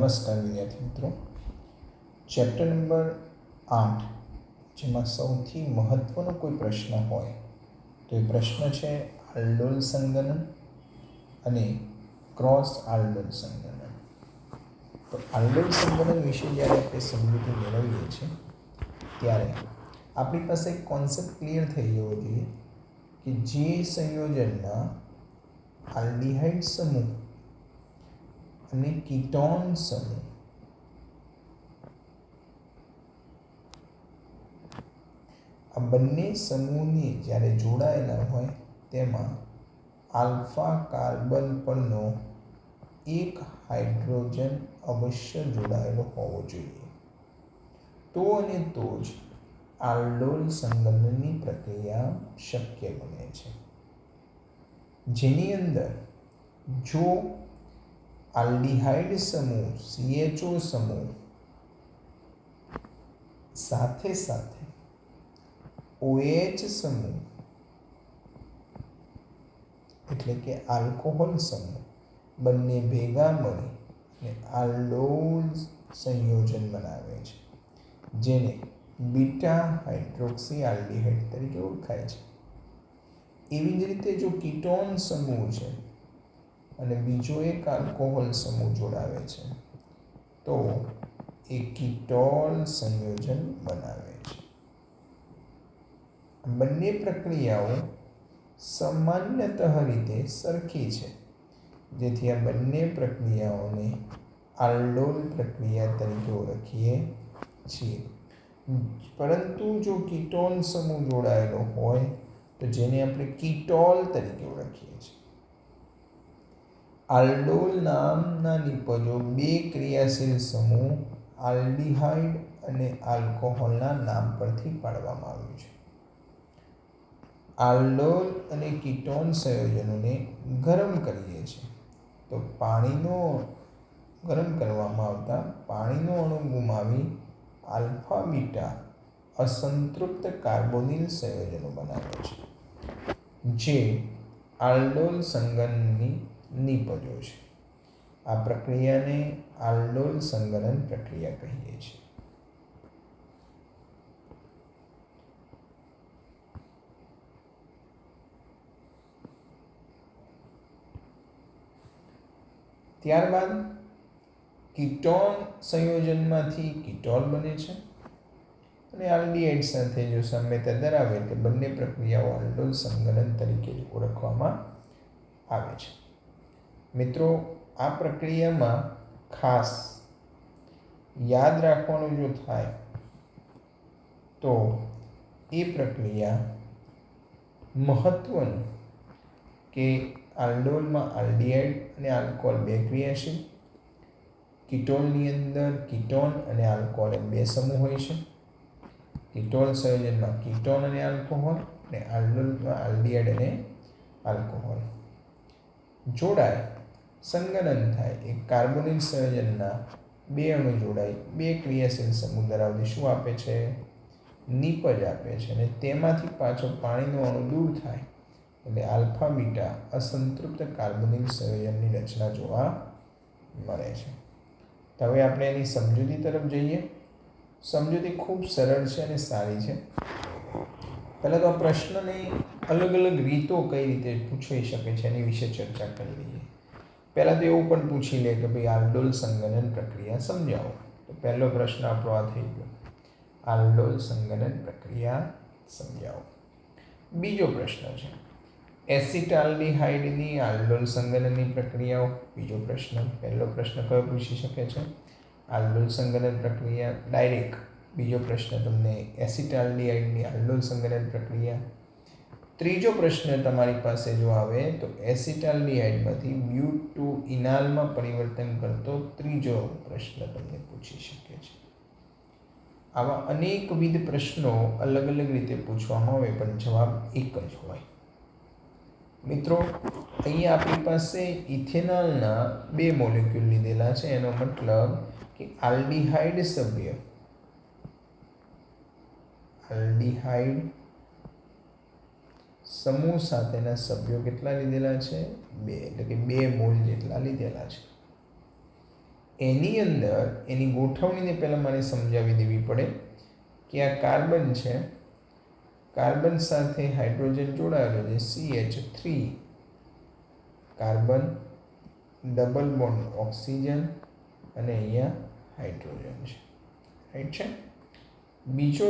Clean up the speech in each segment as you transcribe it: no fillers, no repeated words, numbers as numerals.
નમસ્કાર વિદ્યાર્થી મિત્રો, ચેપ્ટર નંબર 8 જેમાં સૌથી મહત્વનો કોઈ પ્રશ્ન હોય તો એ પ્રશ્ન છે આલ્ડોલ સંગનન અને ક્રોસ આલ્ડોલ સંગનન. તો આલ્ડોલ સંગનન વિશે જ્યારે આપણે સમજૂતી મેળવીએ છીએ ત્યારે આપણી પાસે એક કોન્સેપ્ટ ક્લિયર થઈ જવો જોઈએ કે જે સંયોજનના આલ્ડીહાઇડ સમૂહ અને કીટોન સમૂહ આ બંને સમૂહની જ્યારે જોડાયેલા હોય તેમાં આલ્ફા કાર્બન પરનો એક હાઇડ્રોજન અવશ્ય જોડાયેલો હોવો જોઈએ. તો અને તો જ આલ્ડોલ સંગનનની પ્રક્રિયા શક્ય બને છે, જેની અંદર જો આલ્ડીહાઇડ સમૂહ CHO સમૂહ સાથે સાથે OH સમૂહ એટલે કે આલ્કોહોલ સમૂહ બંને ભેગા મળી અને આલ્ડોલ સંયોજન બનાવે છે, જેને બીટા હાઇડ્રોક્સી આલ્ડીહાઇડ તરીકે ઓળખાય છે. એવી જ રીતે જો કીટોન સમૂહ છે અને બીજો એક આલ્કોહોલ સમૂહ જોડાવે છે તો એ કીટોન સંયોજન બનાવે છે. બંને પ્રક્રિયાઓ સામાન્યતઃ રીતે સરખી છે, જેથી આ બંને પ્રક્રિયાઓને આલ્ડોલ પ્રક્રિયા તરીકે ઓળખીએ છીએ. પરંતુ જો કીટોન સમૂહ જોડાયેલો હોય તો જેને આપણે કીટોલ તરીકે ઓળખીએ છીએ. આલ્ડોલ નામના નિપજો બે ક્રિયાશીલ સમૂહ આલ્ડીહાઇડ અને આલ્કોહોલના નામ પરથી પાડવામાં આવ્યું છે. આલ્ડોલ અને કીટોન સંયોજનોને ગરમ કરીએ છીએ તો ગરમ કરવામાં આવતા પાણીનો અણુ ગુમાવી આલ્ફા બીટા અસંતૃપ્ત કાર્બોનિલ સંયોજનો બનાવે છે, જે આલ્ડોલ સંગનનની નિપજો છે. આ પ્રક્રિયાને આલ્ડોલ સંગનન પ્રક્રિયા કહીએ છીએ. ત્યારબાદ કીટોન સંયોજનમાંથી કીટોલ બને છે અને આલ્ડીહાઇડ સાથે જો સામ્યતા ધરાવે તો બંને પ્રક્રિયાઓ આલ્ડોલ સંગનન તરીકે ઓળખવામાં આવે છે. મિત્રો, આ પ્રક્રિયામાં ખાસ યાદ રાખવાનું જો થાય તો એ પ્રક્રિયા મહત્વનું કે આલ્ડોલમાં આલ્ડીહાઇડ અને આલ્કોહોલ બે ક્રિયાશીલ, કીટોનની અંદર કીટોન અને આલ્કોહોલ એમ બે સમૂહ હોય છે. કીટોન સંયોજનમાં કીટોન અને આલ્કોહોલ અને આલ્ડોલમાં આલ્ડીહાઇડ અને આલ્કોહોલ જોડાય, સંગનન થાય. એક કાર્બોનિલ સંયોજનના બે અણુ જોડાય બે ક્રિયાશીલ સમૂહ ધરાવતી શું આપે છે? નિપજ આપે છે અને તેમાંથી પાછો પાણીનો અણુ દૂર થાય એટલે આલ્ફા બીટા અસંતૃપ્ત કાર્બોનિલ સંયોજનની રચના જોવા મળે છે. તો હવે આપણે એની સમજૂતી તરફ જઈએ. સમજૂતી ખૂબ સરળ છે અને સારી છે. પહેલાં તો આ પ્રશ્નને અલગ અલગ રીતો કઈ રીતે પૂછાઈ શકે છે એની વિશે ચર્ચા કરી લઈએ. પહેલાં તો એવું પણ પૂછી લે કે ભાઈ આલ્ડોલ સંગનન પ્રક્રિયા સમજાવો. તો પહેલો પ્રશ્ન આપણો આ થઈ ગયો, આલ્ડોલ સંગનન પ્રક્રિયા સમજાવો. બીજો પ્રશ્ન છે એસિટાલ્ડીહાઇડની આલ્ડોલ સંગનનની પ્રક્રિયાઓ. બીજો પ્રશ્ન. પહેલો પ્રશ્ન કયો પૂછી શકે છે? આલ્ડોલ સંગનન પ્રક્રિયા ડાયરેક્ટ. બીજો પ્રશ્ન તમને એસિટાલ્ડીહાઇડની આલ્ડોલ સંગનન પ્રક્રિયા. ત્રીજો પ્રશ્ન તમારી પાસે જો આવે તો એસિટાલ્ડીહાઇડમાંથી બ્યુટુઇનાલમાં પરિવર્તન કરતો ત્રીજો પ્રશ્ન તમને પૂછી શકે છે. આવા અનેકવિધ પ્રશ્નો અલગ અલગ રીતે પૂછવામાં આવે પણ જવાબ એક જ હોય. મિત્રો, અહીંયા આપણી પાસે ઇથેનોલના બે મોલેક્યુલ લીધેલા છે. એનો મતલબ કે આલ્ડીહાઇડ સભ્ય આલ્ડીહાઇડ સમૂહ સાથેના સભ્યો કેટલા લીધેલા છે? 2, એટલે કે 2 મોલ જેટલા લીધેલા છે. એની અંદર એની ગોઠવણીને પહેલાં મારે સમજાવી દેવી પડે કે આ કાર્બન છે, કાર્બન સાથે હાઇડ્રોજન જોડાયેલો છે CH3, carbon, double bond oxygen અને અહીંયા હાઇડ્રોજન છે, રાઈટ છે. બીજો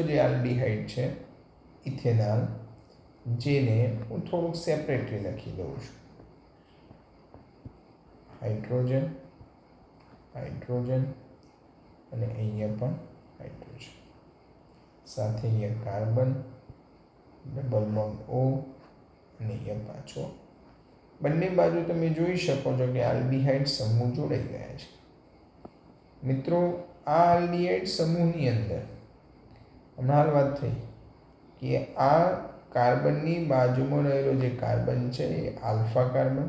જે આલ્ડીહાઇડ છે ઇથેનોલ, જેને હું થોડુંક સેપરેટલી લખી દઉં છું. હાઇડ્રોજન, હાઇડ્રોજન અને અહીંયા પણ હાઇડ્રોજન, સાથે અહીંયા કાર્બન, ડબલ બોન્ડ O અને અહીંયા પાછો. બંને બાજુ તમે જોઈ શકો છો કે આલ્ડીહાઇડ સમૂહ જોડાઈ ગયા છે. મિત્રો, આ આલ્ડીહાઇડ સમૂહની અંદર હમણાં હાલ વાત થઈ કે આ કાર્બનની બાજુમાં રહેલો જે કાર્બન છે એ આલ્ફા કાર્બન,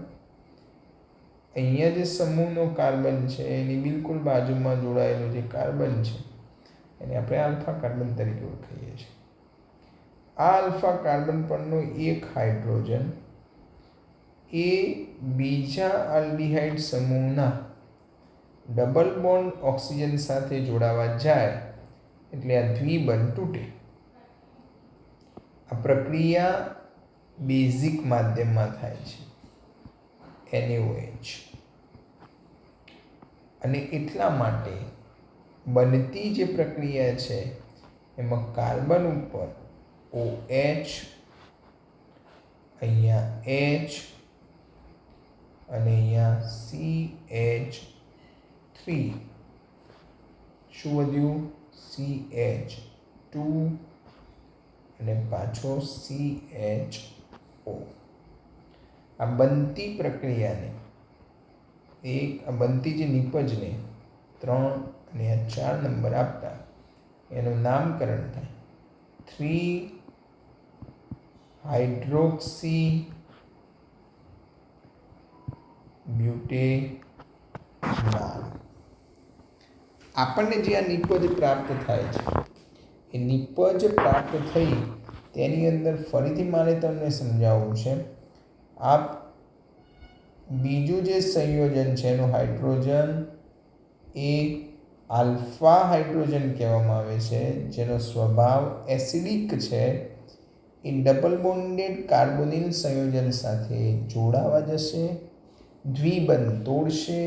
અહીંયા જે સમૂહનો કાર્બન છે એની બિલકુલ બાજુમાં જોડાયેલો જે કાર્બન છે એને આપણે આલ્ફા કાર્બન તરીકે ઓળખાઈએ છીએ. આ આલ્ફા કાર્બન પરનો એક હાઇડ્રોજન એ બીજા આલ્ડીહાઇડ સમૂહના ડબલ બોન્ડ ઓક્સિજન સાથે જોડાવા જાય એટલે આ દ્વિબંધ તૂટે. આ પ્રક્રિયા બેઝિક માધ્યમમાં થાય છે, NaOH, અને એટલા માટે બનતી જે પ્રક્રિયા છે એમાં કાર્બન ઉપર OH, અહીંયા H અને અહીંયા CH3, શું વધ્યું CH2 અને પાછો CHO. આ બનતી પ્રક્રિયાને આ બનતી જે નિપજને 3 અને 4 નંબર આપતા એનું નામકરણ થાય 3-હાઇડ્રોક્સી બ્યુટેનાલ. આપણને જે આ નિપજ પ્રાપ્ત થાય છે એ નિપજ પ્રાપ્ત થઈ તેની અંદર ફરીથી મારે તમને સમજાવવું છે. આ બીજું જે સંયોજન છે એનું હાઇડ્રોજન એ આલ્ફા હાઇડ્રોજન કહેવામાં આવે છે, જેનો સ્વભાવ એસિડિક છે. એ ડબલ બોન્ડેડ કાર્બોનિલ સંયોજન સાથે જોડાવા જશે, દ્વિબંધ તોડશે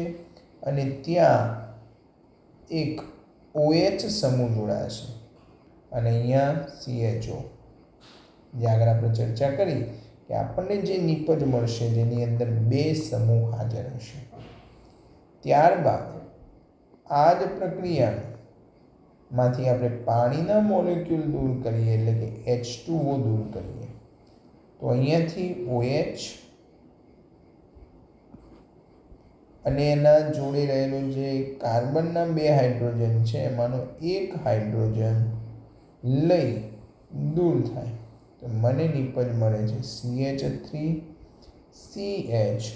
અને ત્યાં એક OH સમૂહ જોડાશે અને અહીંયા CHO. જે આગળ આપણે ચર્ચા કરી કે આપણને જે નિપજ મળશે જેની અંદર 2 સમૂહ હાજર હશે. ત્યારબાદ આ જ પ્રક્રિયામાંથી આપણે પાણીના મોલેક્યુલ દૂર કરીએ, એટલે કે H2O દૂર કરીએ, તો અહીંયાથી OH અને એના જોડે રહેલું જે કાર્બનના 2 હાઇડ્રોજન છે એમાંનો એક હાઇડ્રોજન લઈ દૂર થાય તો મને નિપજ મળે છે CH3 CH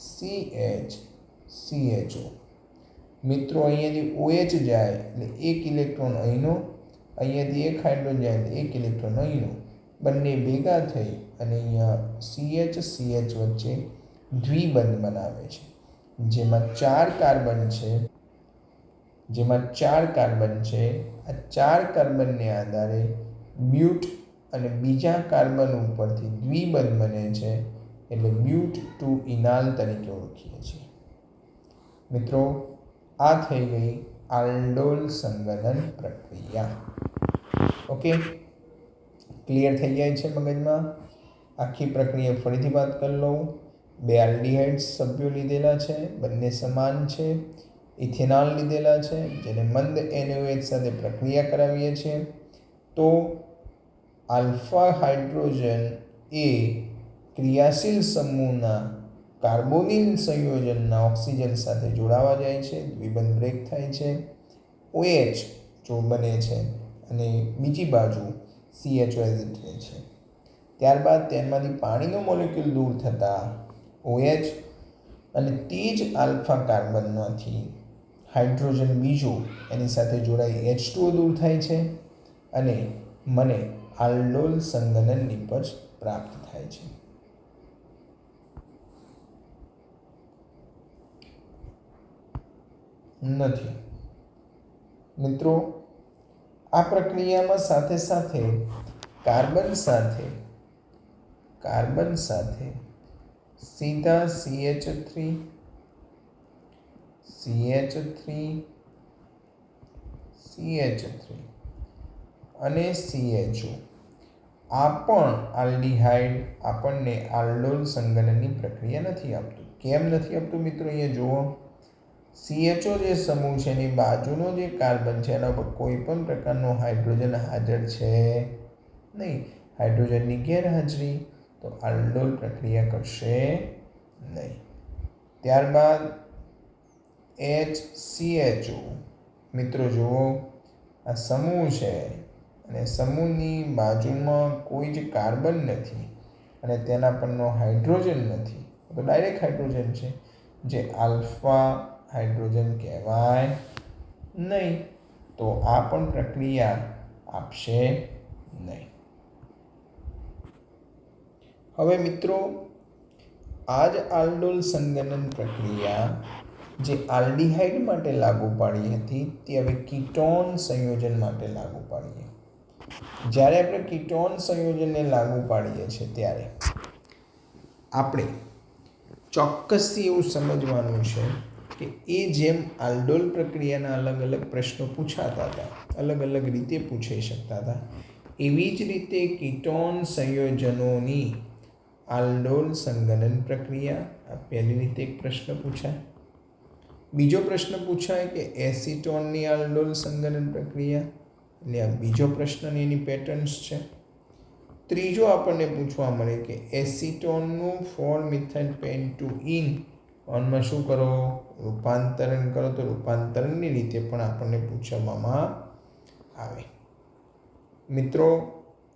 CH CHO. મિત્રો, અહીંયાથી OH જાય એટલે એક ઇલેક્ટ્રોન અહીંનો, અહીંયાથી એક હાઇડ્રોજન જાય એટલે એક ઇલેક્ટ્રોન અહીંનો, બંને ભેગા થઈ અને અહીંયા CH CH વચ્ચે દ્વિબંધ બનાવે છે, જેમાં 4 કાર્બન છે. આ 4 કાર્બનને આધારે બ્યુટ અને બીજા કાર્બન ઉપરથી દ્વિબંધ બને છે, એટલે બ્યુટ ટુ ઇનાલ તરીકે ઓળખીએ છીએ. મિત્રો, આ થઈ ગઈ આલ્ડોલ સંગઠન પ્રક્રિયા. ઓકે, ક્લિયર થઈ જાય છે મગજમાં? આખી પ્રક્રિયા ફરીથી વાત કરી લઉં. 2 આલ્ડીહાઇડ્સ સભ્યો લીધેલા છે, બંને સમાન છે. ઇથેનોલ લીધેલા છે, જેને મંદ NaOH સાથે પ્રક્રિયા કરાવીએ છીએ તો આલ્ફા હાઇડ્રોજન એ ક્રિયાશીલ સમૂહના કાર્બોનિલ સંયોજનના ઓક્સિજન સાથે જોડાવા જાય છે, દ્વિબંધ બ્રેક થાય છે, OH જો બને છે અને બીજી બાજુ CHO એક્ઝિટ થાય છે. ત્યારબાદ તેમાંથી પાણીનો મોલેક્યુલ દૂર થતાં OH અને તે જ આલ્ફા કાર્બનમાંથી હાઇડ્રોજન બીજો એની સાથે જોડાઈ H2O દૂર થાય છે અને મને આલ્ડોલ સંગઠન નિપજ પ્રાપ્ત થાય છે. નથી. મિત્રો, આ પ્રક્રિયામાં સાથે સાથે કાર્બન સાથે સીધા CH3 અને CHO આ પણ આલ્ડીહાઇડ આપણને આલ્ડોલ સંગનનની પ્રક્રિયા નથી આપતું. કેમ નથી આપતું મિત્રો? અહીંયા જુઓ, CHO જે સમૂહ છે એની બાજુનો જે કાર્બન છે એના પર કોઈ પણ પ્રકારનો હાઇડ્રોજન હાજર છે નહીં. હાઇડ્રોજનની ગેરહાજરી, તો આલ્ડોલ પ્રક્રિયા કરશે નહીં. ત્યારબાદ HCHO. મિત્રો જુઓ, આ સમૂહ છે અને સમૂહની બાજુમાં કોઈ જ કાર્બન નથી અને તેના પરનો હાઇડ્રોજન નથી, તો ડાયરેક્ટ હાઇડ્રોજન છે, જે આલ્ફા હાઇડ્રોજન કહેવાય નહીં. તો આ પણ પ્રક્રિયા આપશે નહીં. હવે મિત્રો, આ જ આલ્ડોલ સંગનન પ્રક્રિયા જે આલ્ડીહાઇડ માટે લાગુ પાડી હતી તે હવે કીટોન સંયોજન માટે લાગુ પાડીએ. જ્યારે આપણે કીટોન સંયોજનને લાગુ પાડીએ છીએ ત્યારે આપણે ચોક્કસથી એવું સમજવાનું છે કે એ જેમ આલ્ડોલ પ્રક્રિયાના અલગ અલગ પ્રશ્નો પૂછાતા હતા, અલગ અલગ રીતે પૂછાઈ શકતા હતા, એવી જ રીતે કીટોન સંયોજનોની આલ્ડોલ સંગનન પ્રક્રિયા, આ પહેલી રીતે એક પ્રશ્ન પૂછાય. બીજો પ્રશ્ન પૂછાય કે એસિટોનની આલ્ડોલ સંગનન પ્રક્રિયા, એટલે આ બીજો પ્રશ્ન એની પેટર્ન્સ છે. ત્રીજો આપણને પૂછવા મળે કે એસિટોનનું 4-મિથાઇલ પેન્ટુઇન ઓનમાં શું કરો? રૂપાંતરણ કરો. તો રૂપાંતરણની રીતે પણ આપણને પૂછવામાં આવે. મિત્રો,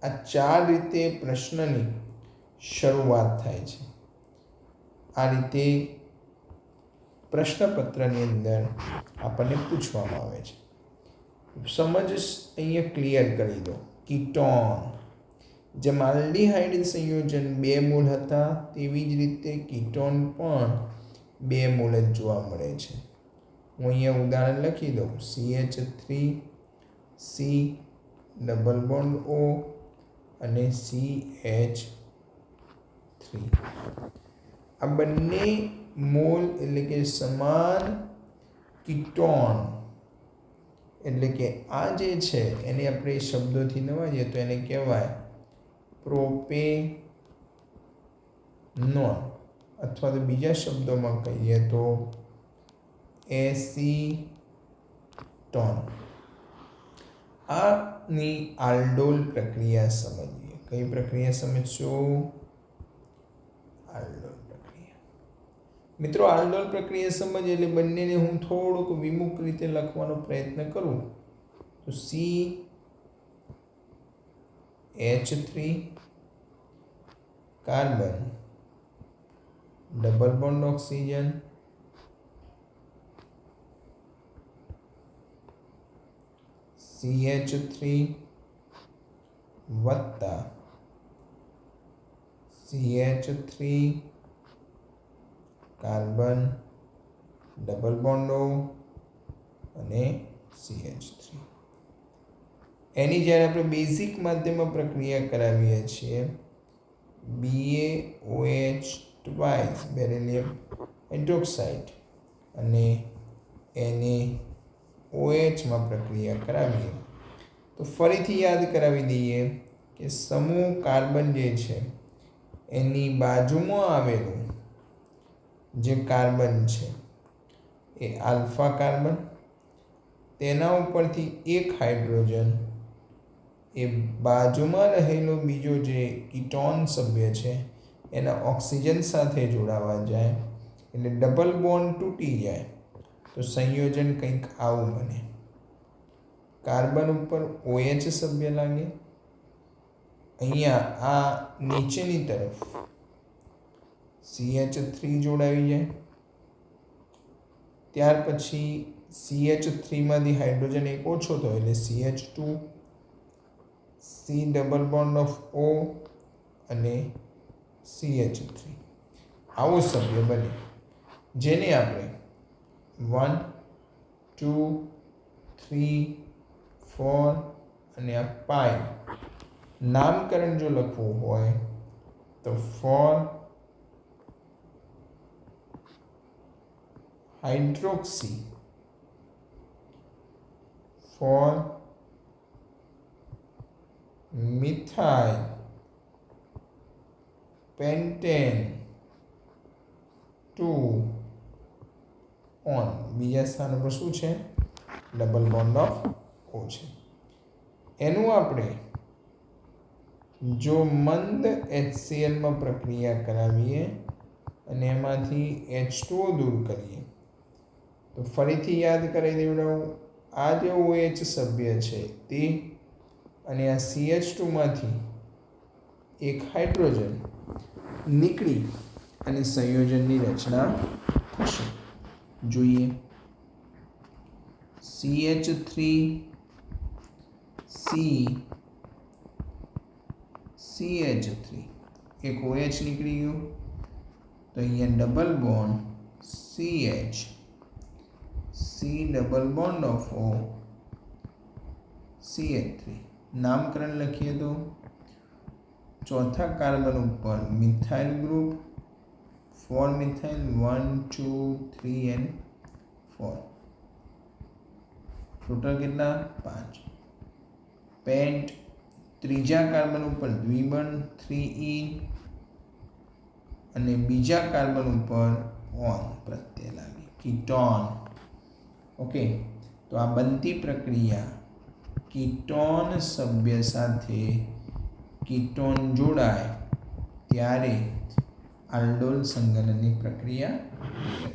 આ 4 રીતે પ્રશ્નની શરૂઆત થાય છે. આ રીતે પ્રશ્નપત્રની અંદર આપણને પૂછવામાં આવે છે. સમજ અહીંયા ક્લિયર કરી દો. કીટોન, જેમ આલ્ડીહાઇડ સંયોજન 2 મૂળ હતા તેવી જ રીતે કીટોન પણ 2 મૂળ જ જોવા મળે છે. હું અહીંયા ઉદાહરણ લખી દઉં. CH3C ડબલ બોન્ડ O અને CH3. આ બંને મોલ એટલે કે સમાન કીટોન, એટલે કે આ જે છે એને આપણે શબ્દોથી નવાજીએ તો એને કહેવાય પ્રોપેનોન, અથવા તો બીજા શબ્દોમાં કહીએ તો એસીટોન. આની આલ્ડોલ પ્રક્રિયા સમજીએ. કઈ પ્રક્રિયા સમજશો? આલ્ડોલ પ્રક્રિયા. મિત્રો, આલ્ડોલ પ્રક્રિયા સમજીએ એટલે બંનેને હું થોડુંક વિમુખ રીતે લખવાનો પ્રયત્ન કરું તો CH3 carbon double bond oxygen CH3 વત્તા CH3 carbon double bond O અને CH3. એની જ્યારે આપણે બેઝિક માધ્યમમાં પ્રક્રિયા કરાવીએ છીએ BaOH ટ્વાઇસ બેરિલિયમ હાઇડ્રોક્સાઇડ અને NaOH માં પ્રક્રિયા કરાવીએ તો ફરીથી યાદ કરાવી દઈએ કે સમૂહ કાર્બન જે છે એની બાજુમાં આવેલું જે કાર્બન છે એ આલ્ફા કાર્બન, તેના ઉપરથી એક હાઇડ્રોજન એ બાજુમાં રહેલો બીજો જે કીટોન સભ્ય છે એના ઓક્સિજન સાથે જોડાવા જાય એટલે ડબલ બોન્ડ તૂટી જાય તો સંયોજન કંઈક આવું બને. કાર્બન ઉપર OH સભ્ય લાગે, અહીંયા આ નીચેની તરફ CH3 જોડાવી જાય, ત્યાર પછી CH3 માંથી હાઇડ્રોજન એક ઓછો થયો એટલે CH2 C double bond of O અને CH3 આવો સભ્ય બને, જેને આપણે 1 2 3 4 અને આ 5 નામકરણ જો લખવું હોય તો 4 હાઇડ્રોક્સી 4 મિથાઇલ પેન્ટેન 2 ઓન બીજા સ્થાન પર શું છે ડબલ બોન્ડ ઓફ ઓ છે એનું આપણે જો મંદ HCl માં પ્રક્રિયા કરાવીએ અને એમાંથી H2O દૂર કરીએ તો ફરીથી યાદ કરી દેવડાવું આ જે OH સભ્ય છે તે અને આ CH2 માંથી એક હાઇડ્રોજન નીકળી અને સંયોજનની રચના થશે જોઈએ CH3 C CH3 એક OH નીકળી ગયું તો અહીંયા double bond CH C double bond of O CH3 નામકરણ લખીએ તો ચોથા કાર્બન ઉપર methyl group 4 methyl 1 2 3 and 4 total કેટલા 5 પેન્ટ ત્રીજા કાર્બન ઉપર દ્વિબંધ 3E અને બીજા કાર્બન ઉપર ઓન પ્રત્યય લાગે કીટોન ઓકે તો આ બનતી પ્રક્રિયા કીટોન સભ્ય સાથે કીટોન જોડાય ત્યારે આલ્ડોલ સંગલનની પ્રક્રિયા